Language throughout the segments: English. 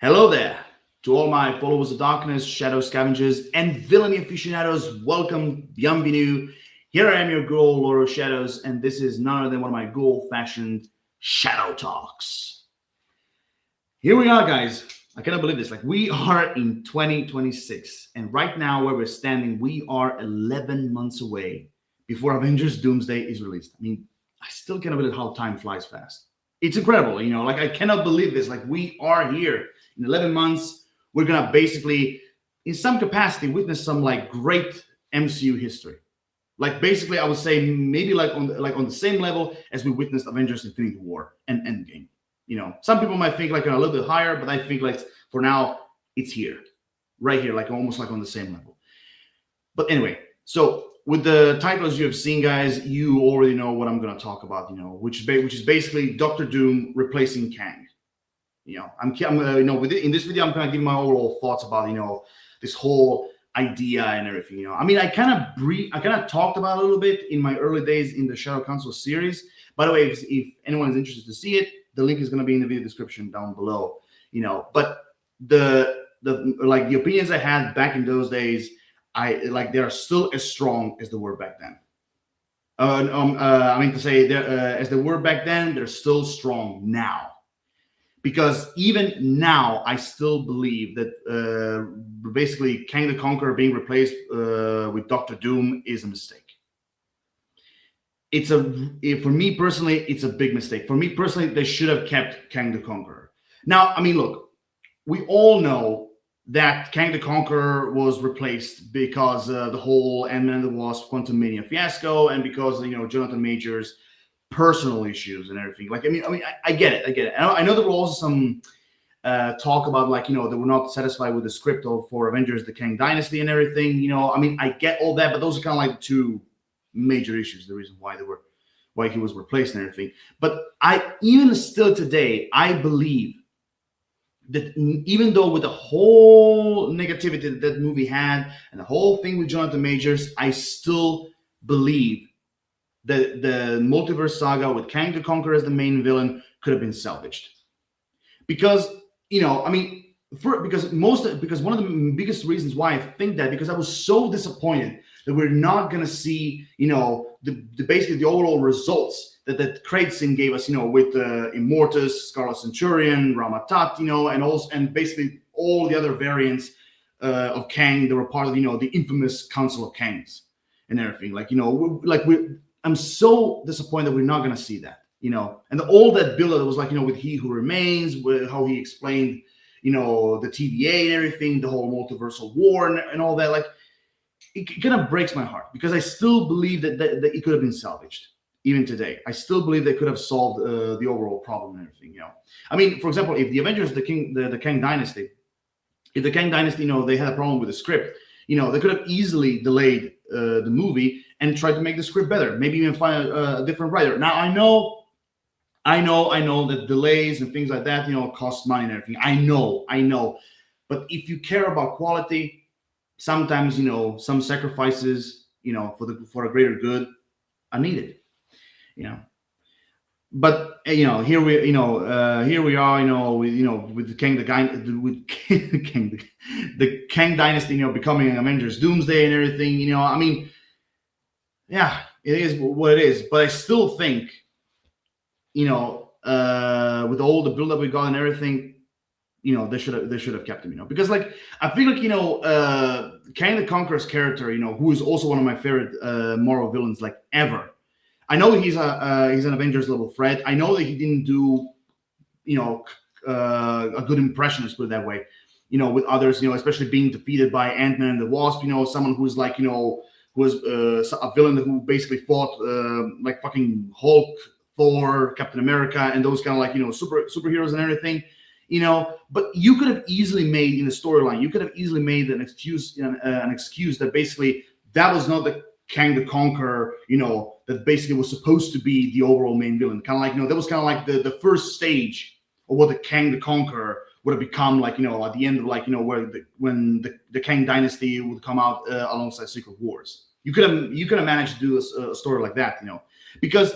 Hello there to all my followers of darkness, shadow scavengers, and villainy aficionados. Welcome, bienvenue. Here I am, your ghoul, Lord of Shadows, and this is none other than one of my good old-fashioned shadow talks. Here we are, guys. I cannot believe this. Like, we are in 2026, and right now, where we're standing, we are 11 months away before Avengers Doomsday is released. I mean, I still cannot believe how time flies fast. It's incredible, like I cannot believe this. Like, we are here in 11 months. We're gonna basically, in some capacity, witness some like great MCU history. Like, basically, I would say maybe like on the same level as we witnessed Avengers: Infinity War and Endgame. Some people might think like a little bit higher, but I think like for now it's here, right here, like almost like on the same level. But anyway, so with the titles you have seen, guys, you already know what I'm going to talk about. Which is basically Doctor Doom replacing Kang. In this video, I'm going to give my overall thoughts about this whole idea and everything. I mean, I kind of talked about it a little bit in my early days in the Shadow Council series. By the way, if anyone is interested to see it, the link is going to be in the video description down below. But the opinions I had back in those days, they are still as strong as they were back then. I mean to say, as they were back then, they're still strong now. Because even now, I still believe that basically Kang the Conqueror being replaced with Doctor Doom is a mistake. For me personally, it's a big mistake. For me personally, they should have kept Kang the Conqueror. Now, I mean, look, we all know that Kang the Conqueror was replaced because the whole Ant-Man and the Wasp Quantumania fiasco, and because Jonathan Majors' personal issues and everything. Like, I get it. I know there were also some talk about they were not satisfied with the script for Avengers: The Kang Dynasty and everything. I get all that, but those are kind of like the two major issues. The reason why he was replaced and everything. But even still today, I believe that even though with the whole negativity that movie had and the whole thing with Jonathan Majors, I still believe that the multiverse saga with Kang the Conqueror as the main villain could have been salvaged. Because because one of the biggest reasons why I think that, because I was so disappointed that we're not going to see basically the overall results that Kraitsin gave us, with Immortus, Scarlet Centurion, Rama-Tut, and basically all the other variants of Kang that were part of the infamous Council of Kangs and everything. I'm so disappointed that we're not going to see that, and all that build that was with He Who Remains, with how he explained, the TVA and everything, the whole multiversal war and all that. It kind of breaks my heart, because I still believe that it could have been salvaged even today. I still believe they could have solved the overall problem and everything. I mean, for example, if the Avengers, the Kang Dynasty, if the Kang Dynasty, they had a problem with the script, they could have easily delayed the movie and tried to make the script better. Maybe even find a different writer. Now, I know that delays and things like that, cost money and everything. I know. But if you care about quality, sometimes, some sacrifices, for a greater good are needed. But here we are, with the Kang the Kang Dynasty, becoming Avengers Doomsday and everything. I mean, yeah, it is what it is. But I still think, with all the build up we got and everything, they should have kept him. Because I feel like Kang the Conqueror's character, who is also one of my favorite Marvel villains ever. I know he's an Avengers level threat. I know that he didn't do, a good impression, let's put it that way, with others, especially being defeated by Ant-Man and the Wasp, someone who's who was a villain who basically fought fucking Hulk, Thor, Captain America, and those kind of superheroes and everything, But you could have easily made in the storyline, an excuse that basically that was not the Kang the Conqueror, that basically was supposed to be the overall main villain. Kind of that was kind of like the first stage of what the Kang the Conqueror would have become, at the end of when the Kang Dynasty would come out alongside Secret Wars. You could have managed to do a story like that, because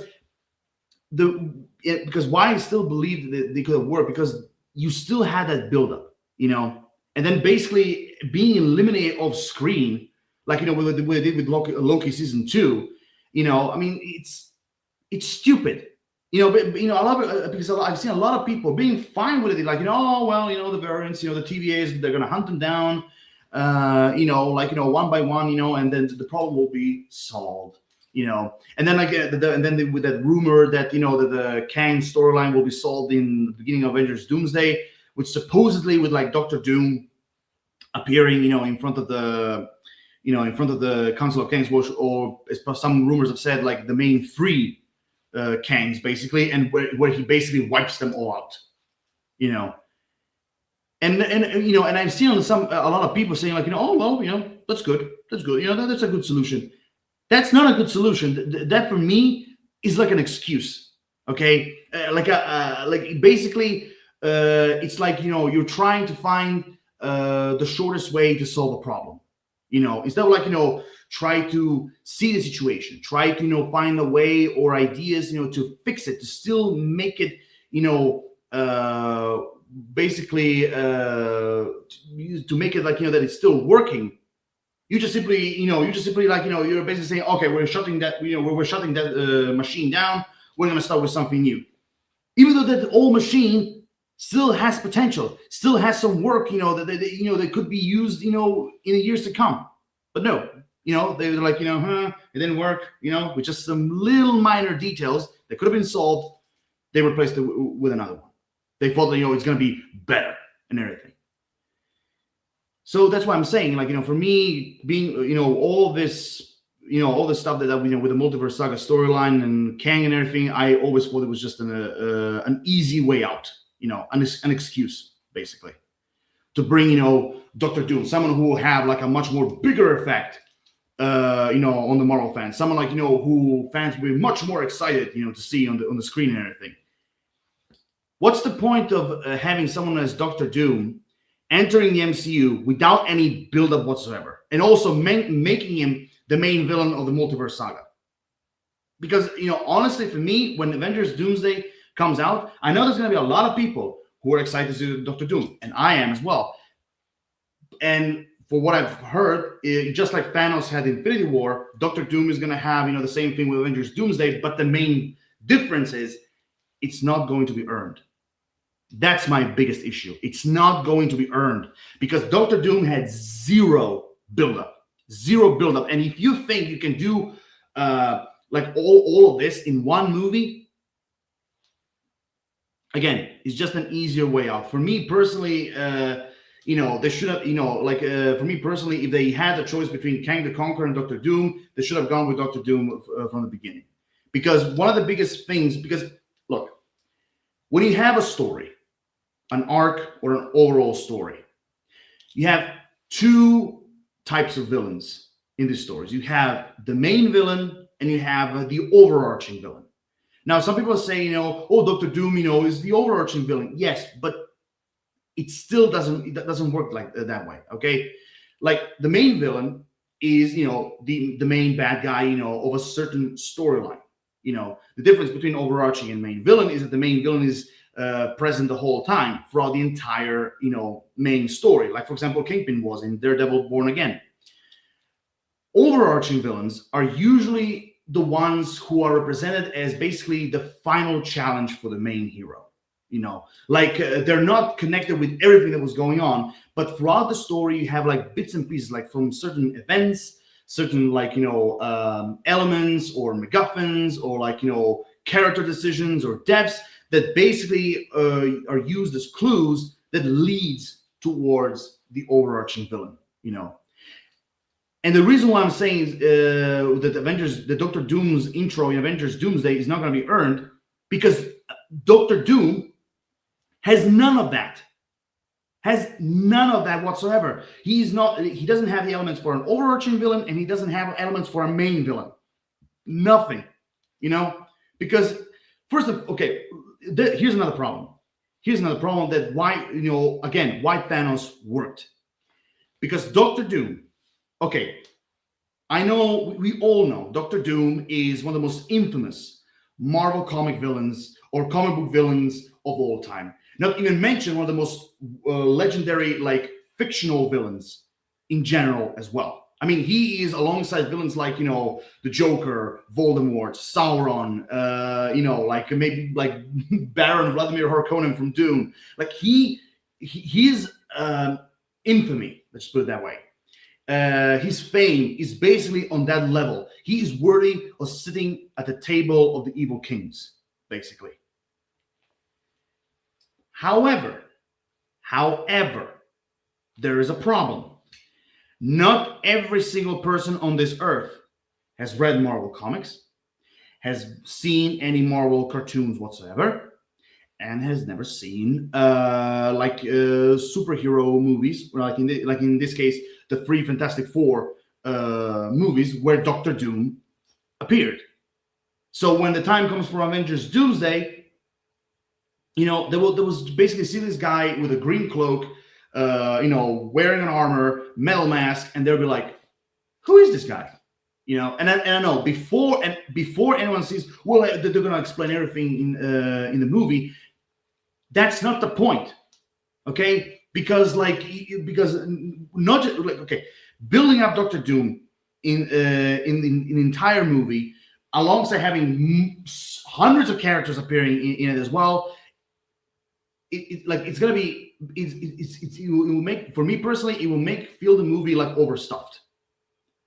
why I still believe that they could have worked, because you still had that buildup. you know, and then basically being eliminated off screen, like what they did with Loki season 2. I mean, it's stupid. But a lot of because I've seen a lot of people being fine with it, like oh well, the variants, the TVAs, they're gonna hunt them down, one by one, and then the problem will be solved. And then with that rumor that that the Kang storyline will be solved in the beginning of Avengers Doomsday, which supposedly with like Doctor Doom appearing, in front of the Council of Kangs, or some rumors have said like the main three Kangs basically, and where he basically wipes them all out, and I've seen a lot of people saying like oh well that's good, that's a good solution. That's not a good solution. That for me is like an excuse, okay? Like basically, it's like you're trying to find the shortest way to solve a problem. Instead of like try to see the situation, try to find a way or ideas to fix it, to still make it basically to make it like that it's still working. You just simply like you're basically saying, okay, we're shutting that machine down. We're gonna start with something new, even though that old machine still has potential, still has some work, that could be used, in the years to come. But no, they're like, it didn't work, with just some little minor details that could have been solved. They replaced it with another one. They thought that it's gonna be better and everything. So that's why I'm saying, like, for me, being, all this stuff that with the multiverse saga storyline and Kang and everything, I always thought it was just an easy way out, an excuse basically to bring, Doctor Doom, someone who will have like a much more bigger effect, on the Marvel fans, someone like who fans will be much more excited, to see on the screen and everything. What's the point of having someone as Doctor Doom entering the MCU without any build-up whatsoever, and also making him the main villain of the multiverse saga? Because honestly, for me, when Avengers Doomsday comes out, I know there's going to be a lot of people who are excited to see Doctor Doom, and I am as well. And for what I've heard, just like Thanos had Infinity War, Doctor Doom is going to have the same thing with Avengers Doomsday, but the main difference is it's not going to be earned. That's my biggest issue. It's not going to be earned because Doctor Doom had zero buildup. And if you think you can do like all of this in one movie, again, it's just an easier way out. For me personally, they should have, for me personally, if they had a choice between Kang the Conqueror and Doctor Doom, they should have gone with Doctor Doom from the beginning. Because one of the biggest things, because look, when you have a story, an arc or an overall story, you have two types of villains in these stories. You have the main villain and you have the overarching villain. Now, some people say, oh, Doctor Doom, is the overarching villain. Yes, but it still doesn't work like that way. Okay, like the main villain is the main bad guy of a certain storyline. The difference between overarching and main villain is that the main villain is present the whole time throughout the entire main story, like for example Kingpin was in Daredevil Born Again. Overarching villains are usually the ones who are represented as basically the final challenge for the main hero. They're not connected with everything that was going on, but throughout the story you have like bits and pieces, like from certain events, certain elements or MacGuffins or character decisions or deaths that basically are used as clues that leads towards the overarching villain. And the reason why I'm saying is that Doctor Doom's intro in Avengers Doomsday is not going to be earned because Doctor Doom has none of that. Whatsoever. He doesn't have the elements for an overarching villain, and he doesn't have elements for a main villain. Nothing. Because first of okay, here's another problem. That why Thanos worked. Because Doctor Doom, okay, we all know Doctor Doom is one of the most infamous Marvel comic villains or comic book villains of all time. Not even mention one of the most legendary, like, fictional villains in general as well. I mean, he is alongside villains like, the Joker, Voldemort, Sauron, like maybe like Baron Vladimir Harkonnen from Dune. Like his infamy, let's put it that way. His fame is basically on that level. He is worthy of sitting at the table of the evil kings, basically. However, there is a problem. Not every single person on this earth has read Marvel comics, has seen any Marvel cartoons whatsoever, and has never seen superhero movies, like in this case, the three Fantastic Four movies where Doctor Doom appeared. So when the time comes for Avengers Doomsday, there was basically see this guy with a green cloak, wearing an armor, metal mask, and they'll be like, "Who is this guy?" And I know before anyone sees, well, they're going to explain everything in the movie. That's not the point, okay? Because not just like, okay, building up Doctor Doom in the entire movie, alongside having hundreds of characters appearing in it as well. It will make, for me personally, it will feel the movie like overstuffed,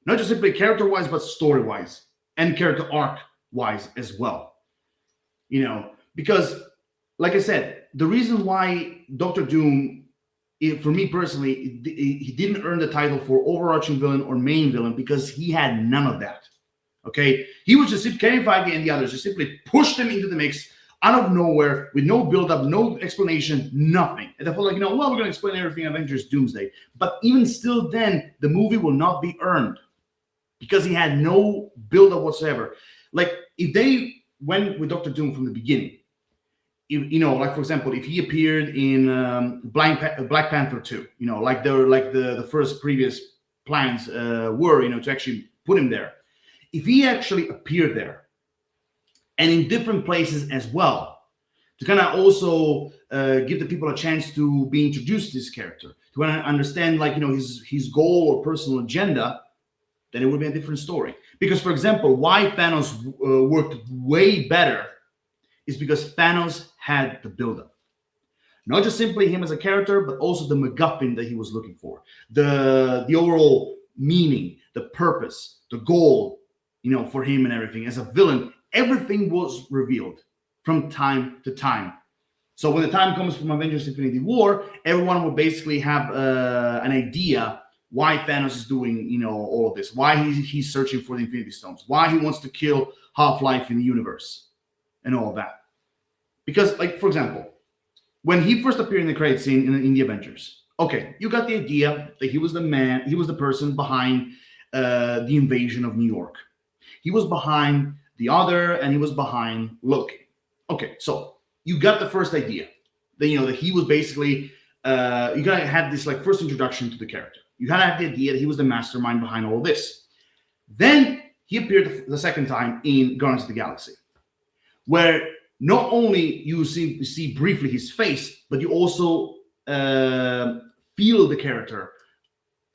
not just simply character wise, but story wise and character arc wise as well. Because like I said, the reason why Doctor Doom, for me personally, he didn't earn the title for overarching villain or main villain because he had none of that. Okay, he was just Kevin Feige and the others just simply pushed him into the mix out of nowhere with no build-up, no explanation, nothing. And they felt like, we're going to explain everything in Avengers Doomsday. But even still then, the movie will not be earned because he had no build-up whatsoever. Like, if they went with Doctor Doom from the beginning, like, for example, if he appeared in Black Panther 2, like the first previous plans were, to actually put him there. If he actually appeared there, and in different places as well, to kind of also give the people a chance to be introduced to this character, to understand, like, his goal or personal agenda, then it would be a different story. Because, for example, why Thanos worked way better is because Thanos had the buildup. Not just simply him as a character, but also the MacGuffin that he was looking for, the overall meaning, the purpose, the goal, for him and everything. As a villain, everything was revealed from time to time. So when the time comes from Avengers Infinity War, everyone will basically have an idea why Thanos is doing, all of this, why he's searching for the Infinity Stones, why he wants to kill Half-Life in the universe, and all of that. Because, like, for example, when he first appeared in the credit scene in the Avengers, okay, you got the idea that he was the person behind the invasion of New York. He was behind the Other, and he was behind Loki. Okay, so you got the first idea that that he was basically you gotta have this like first introduction to the character. You gotta have the idea that he was the mastermind behind all this. Then he appeared the second time in Guardians of the Galaxy, where not only you see briefly his face, but you also feel the character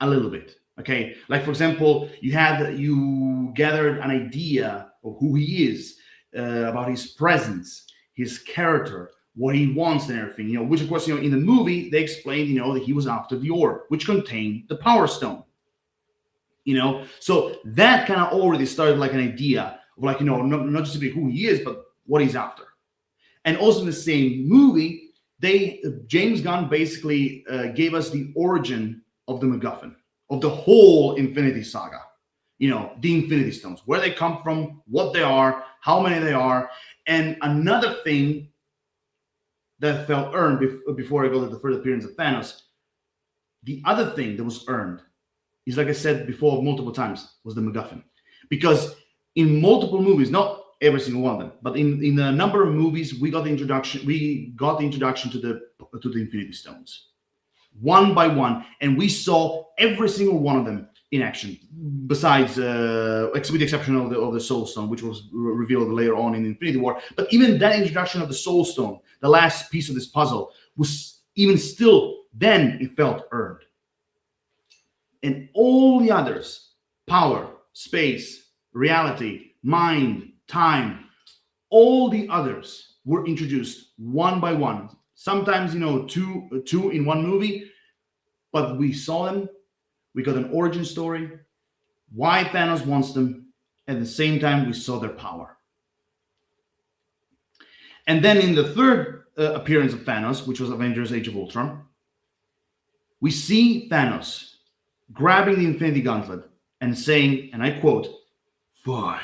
a little bit. Okay, like, for example, you gathered an idea of who he is, about his presence, his character, what he wants and everything, which of course, in the movie, they explained, that he was after the orb, which contained the Power Stone, so that kind of already started like an idea of like, not just simply who he is, but what he's after. And also in the same movie, James Gunn basically gave us the origin of the MacGuffin, of the whole Infinity Saga, the Infinity Stones, where they come from, what they are, how many they are. And another thing that felt earned before I go to the first appearance of Thanos, the other thing that was earned is, like I said before multiple times, was the MacGuffin. Because in multiple movies, not every single one of them, but in a number of movies, we got the introduction to the Infinity Stones, one by one, and we saw every single one of them in action, besides with the exception of the Soul Stone, which was revealed later on in Infinity War. But even that introduction of the Soul Stone, the last piece of this puzzle, was even still, then it felt earned. And all the others, power, space, reality, mind, time, all the others were introduced one by one. Sometimes, two in one movie, but we saw them. We got an origin story, why Thanos wants them. At the same time, we saw their power. And then in the third appearance of Thanos, which was Avengers Age of Ultron, we see Thanos grabbing the Infinity Gauntlet and saying, and I quote, "Fine,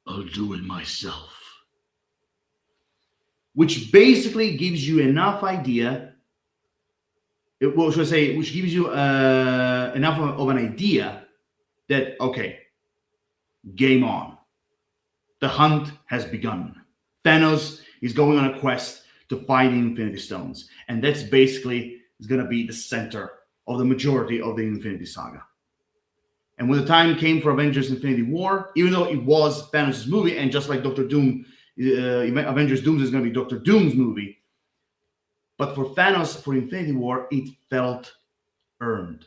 I'll do it myself." Which basically gives you enough idea, which gives you enough of an idea that, okay, game on. The hunt has begun. Thanos is going on a quest to find the Infinity Stones. And that's basically is going to be the center of the majority of the Infinity Saga. And when the time came for Avengers Infinity War, even though it was Thanos' movie, and just like Doctor Doom, Avengers Doom is going to be Doctor Doom's movie, but for Thanos, for Infinity War, it felt earned.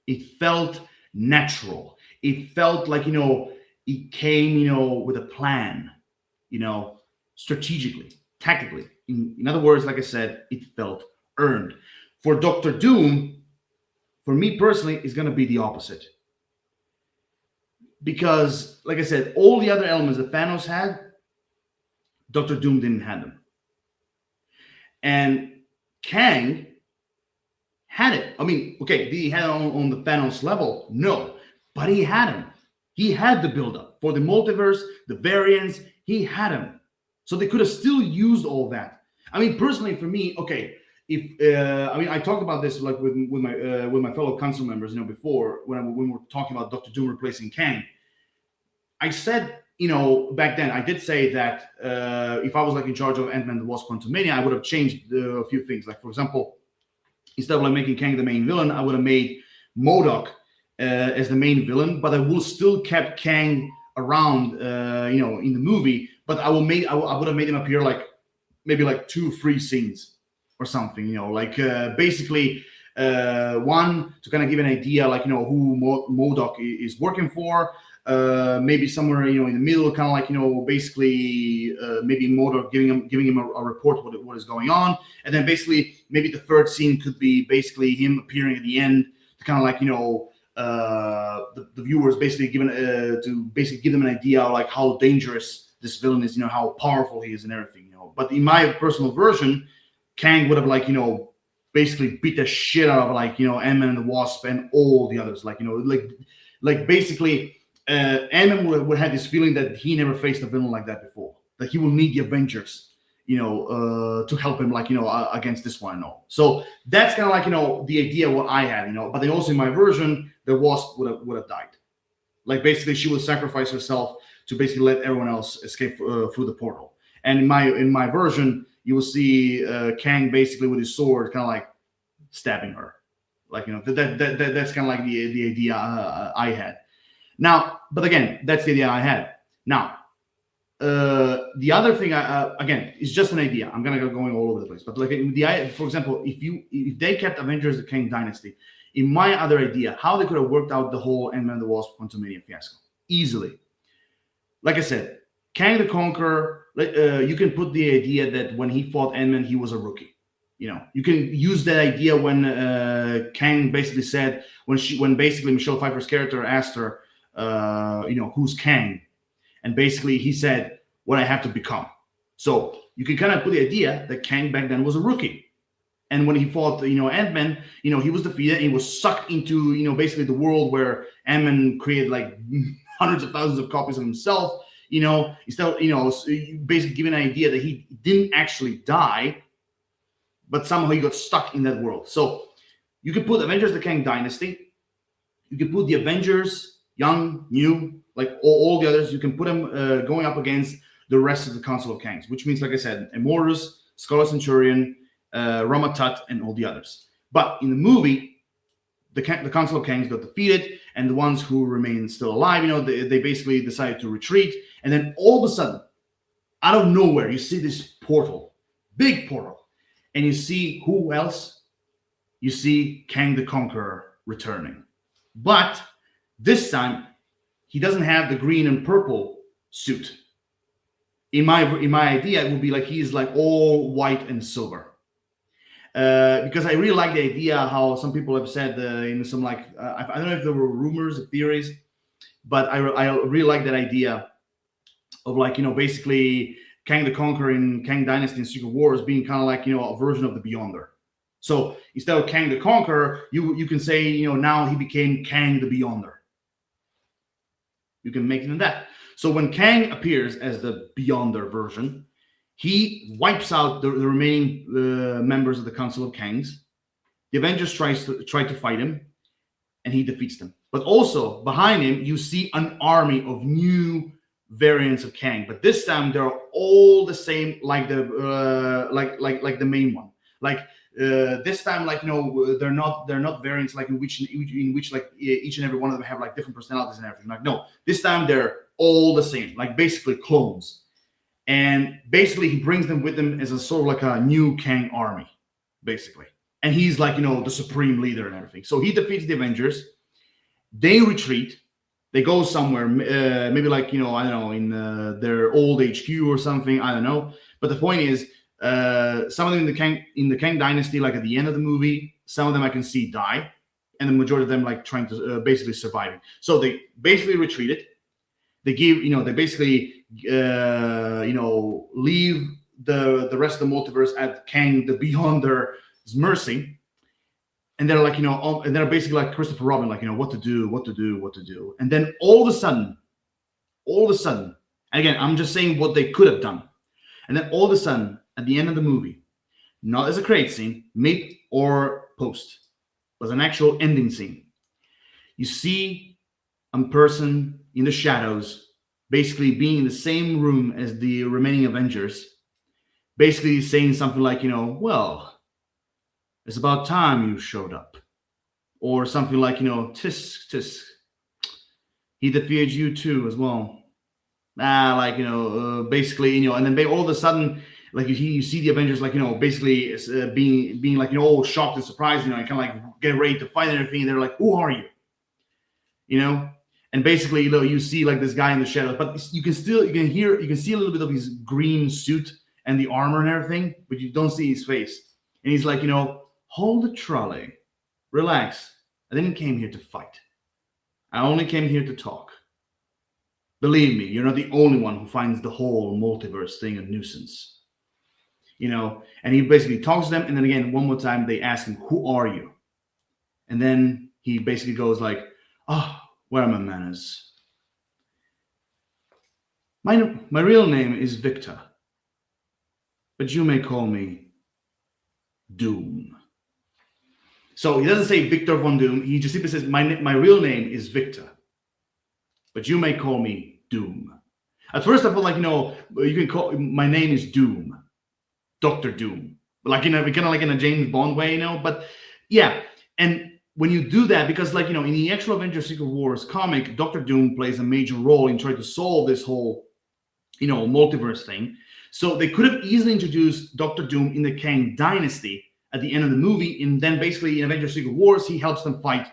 It felt natural. It felt like, it came, with a plan, strategically, tactically. In other words, like I said, it felt earned. For Doctor Doom, for me personally, it's going to be the opposite. Because, like I said, all the other elements that Thanos had, Doctor Doom didn't have them. And Kang had it. I mean, okay, did he have it on the Thanos level? No. But he had him. He had the buildup. For the multiverse, the variants, he had him. So they could have still used all that. I mean, personally, for me, okay, I talked about this like with my fellow council members, before when we were talking about Doctor Doom replacing Kang. I said, back then, I did say that if I was like in charge of Ant-Man and the Wasp: Quantumania, I would have changed a few things. Like, for example, instead of like making Kang the main villain, I would have made MODOK as the main villain, but I will still kept Kang around, in the movie. But I would have made him appear like maybe like 2-3 scenes or something, basically one to kind of give an idea, like, who MODOK is working for. Maybe somewhere, in the middle, kind of like, basically maybe MODOK giving him a report what is going on. And then basically maybe the third scene could be basically him appearing at the end to kind of like, the viewers basically given to basically give them an idea of like how dangerous this villain is, how powerful he is and everything, But in my personal version, Kang would have like, basically beat the shit out of like, Ant-Man and the Wasp and all the others. Like, like basically Ant-Man would have this feeling that he never faced a villain like that before. That he will need the Avengers, to help him, like, against this one and all. So that's kind of like, the idea what I had, But then also in my version, the Wasp would have died. Like basically, she would sacrifice herself to basically let everyone else escape through the portal. And in my version, you will see Kang basically with his sword, kind of like stabbing her. Like, that's kind of like the idea I had. Now, but again, that's the idea I had. Now, the other thing, again, is just an idea. I'm gonna go going all over the place. But like for example, if they kept Avengers: The Kang Dynasty, in my other idea, how they could have worked out the whole Ant-Man and the Wasp: Quantumania fiasco easily. Like I said, Kang the Conqueror. You can put the idea that when he fought Ant-Man, he was a rookie. You can use that idea when Kang basically said when basically Michelle Pfeiffer's character asked her, who's Kang? And basically he said, what I have to become. So you can kind of put the idea that Kang back then was a rookie. And when he fought, Ant-Man, he was defeated and he was sucked into, basically the world where Ant-Man created like hundreds of thousands of copies of himself, instead of, basically giving an idea that he didn't actually die, but somehow he got stuck in that world. So you could put Avengers: The Kang Dynasty. You could put the Avengers, young, new, like all the others. You can put them going up against the rest of the Council of Kangs, which means, like I said, Immortus, Scarlet Centurion, Rama Tut, and all the others. But in the movie, the Council of Kangs got defeated, and the ones who remain still alive, they basically decided to retreat. And then all of a sudden, out of nowhere, you see this portal, big portal. And you see who else? You see Kang the Conqueror returning. But this time, he doesn't have the green and purple suit. In my idea, it would be like he's like all white and silver. Because I really like the idea how some people have said in some like I don't know if there were rumors or theories, but I really like that idea of like basically Kang the Conqueror in Kang Dynasty and Secret Wars being kind of like a version of the Beyonder. So instead of Kang the Conqueror, you can say now he became Kang the Beyonder. You can make it in that. So when Kang appears as the Beyonder version, he wipes out the remaining members of the Council of Kangs. The Avengers try to fight him, and he defeats them. But also behind him, you see an army of new variants of Kang. But this time, they're all the same, like the like the main one. Like this time, like they're not variants like in which like each and every one of them have like different personalities and everything. Like no, this time they're all the same, like basically clones. And basically, he brings them with him as a sort of like a new Kang army, basically. And he's like, the supreme leader and everything. So he defeats the Avengers. They retreat. They go somewhere, maybe like, I don't know, in their old HQ or something. I don't know. But the point is, some of them in the Kang Dynasty, like at the end of the movie, some of them I can see die. And the majority of them like trying to basically surviving. So they basically retreated. They give, they basically, leave the rest of the multiverse at Kang the Beyonder's mercy, and they're like, and they're basically like Christopher Robin, like, what to do. And then all of a sudden, and again, I'm just saying what they could have done. And then all of a sudden, at the end of the movie, not as a credit scene, mid or post, was an actual ending scene. You see a person in the shadows basically being in the same room as the remaining Avengers, basically saying something like, well, it's about time you showed up. Or something like, tisk, tisk. He defeated you too as well. Basically, and then all of a sudden, like you see the Avengers, like, basically being like, all shocked and surprised, and kind of like get ready to fight and everything. And they're like, who are you? And basically, you see like this guy in the shadows, but you can see a little bit of his green suit and the armor and everything, but you don't see his face. And he's like, hold the trolley, relax. I didn't came here to fight. I only came here to talk. Believe me, you're not the only one who finds the whole multiverse thing a nuisance. And he basically talks to them, and then again, one more time, they ask him, who are you? And then he basically goes like, where are my manners? My real name is Victor, but you may call me Doom. So he doesn't say Victor Von Doom. He just simply says, my real name is Victor, but you may call me Doom. At first I felt like, you can call, my name is Doom, Dr. Doom. Like, kind of like in a James Bond way, but yeah. And when you do that, because like, in the actual Avengers Secret Wars comic, Dr. Doom plays a major role in trying to solve this whole, multiverse thing. So they could have easily introduced Dr. Doom in the Kang Dynasty at the end of the movie. And then basically in Avengers Secret Wars, he helps them fight,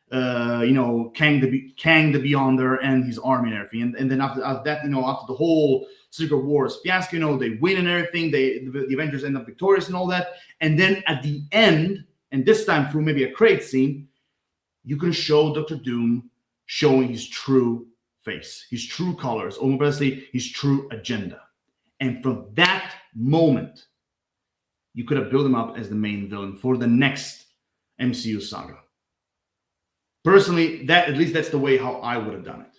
Kang the Beyonder and his army and everything. And then after that, after the whole Secret Wars fiasco, they win and everything. The Avengers end up victorious and all that. And then at the end, and this time through maybe a credit scene, you can show Dr. Doom showing his true face, his true colors, or more precisely, his true agenda. And from that moment, you could have built him up as the main villain for the next MCU saga. Personally, at least that's the way how I would have done it.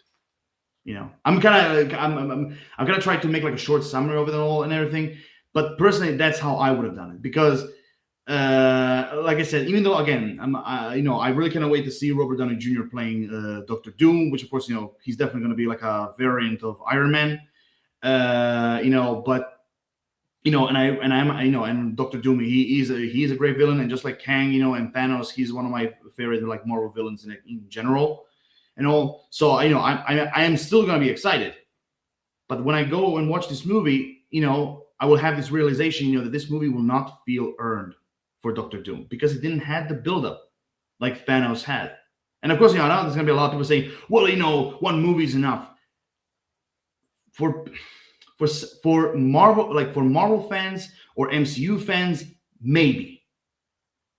I'm gonna try to make like a short summary of it all and everything, but personally, that's how I would have done it, because like I said, even though again, I really cannot wait to see Robert Downey Jr. playing Dr. Doom, which of course, he's definitely going to be like a variant of Iron Man, but and Dr. Doom, he's a great villain, and just like Kang, and Thanos, he's one of my favorite like Marvel villains in general, and all. So I am still going to be excited, but when I go and watch this movie, I will have this realization, that this movie will not feel earned for Doctor Doom because it didn't have the buildup like Thanos had. And of course, I know there's gonna be a lot of people saying, well, one movie is enough. For Marvel, like for Marvel fans or MCU fans, maybe.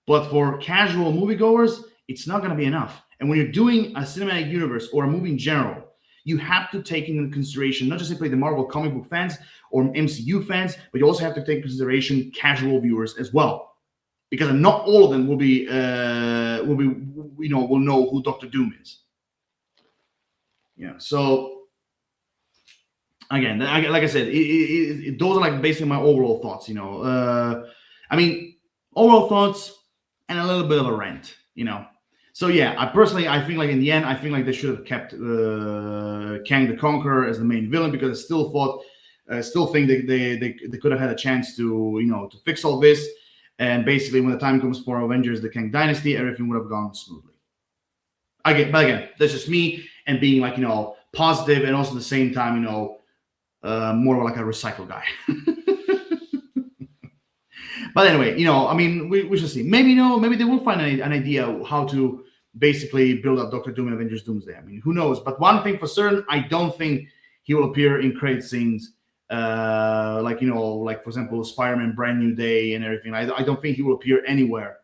But for casual moviegoers, it's not gonna be enough. And when you're doing a cinematic universe or a movie in general, you have to take into consideration not just simply the Marvel comic book fans or MCU fans, but you also have to take into consideration casual viewers as well, because not all of them will know who Doctor Doom is. Yeah. So again, like I said, those are like basically my overall thoughts. Overall thoughts and a little bit of a rant. So yeah, I think like in the end, I think like they should have kept Kang the Conqueror as the main villain, because I still think they could have had a chance to to fix all this, and basically when the time comes for Avengers: The Kang Dynasty, everything would have gone smoothly. But again, that's just me and being like positive, and also at the same time more of like a recycle guy. But anyway, we should see. Maybe maybe they will find an idea how to basically build up Doctor Doom and Avengers Doomsday. I mean, who knows? But one thing for certain, I don't think he will appear in credit scenes, like for example, Spider-Man: Brand New Day and everything. I don't think he will appear anywhere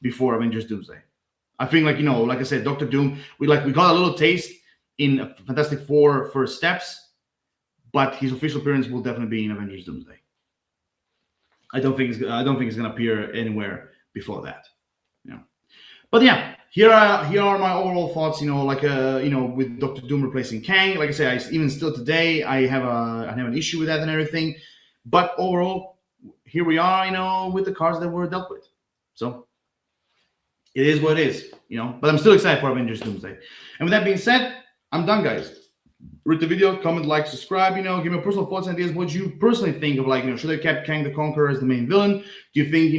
before Avengers Doomsday. I think like I said, Doctor Doom. We got a little taste in Fantastic Four First Steps, but his official appearance will definitely be in Avengers Doomsday. I don't think it's going to appear anywhere before that. But yeah, here are my overall thoughts. With Doctor Doom replacing Kang. Like I said, even still today, I have an issue with that and everything. But overall, here we are. With the cards that were dealt with. So it is what it is. But I'm still excited for Avengers Doomsday. And with that being said, I'm done, guys. Rate the video, comment, like, subscribe. Give me personal thoughts and ideas. What you personally think of should they kept Kang the Conqueror as the main villain? Do you think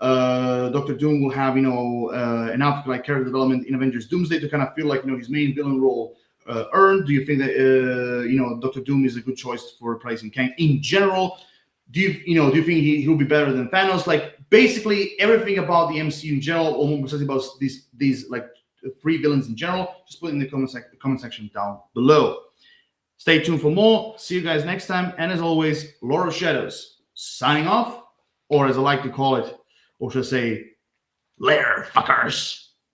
Doctor Doom will have enough like character development in Avengers Doomsday to kind of feel like his main villain role earned? Do you think that Doctor Doom is a good choice for replacing Kang in general? Do you think he'll be better than Thanos? Like basically everything about the MCU in general, or more precisely about these like three villains in general, just put it in the comment section down below. Stay tuned for more. See you guys next time. And as always, Lord of Shadows signing off, or as I like to call it, or should I say, later, fuckers.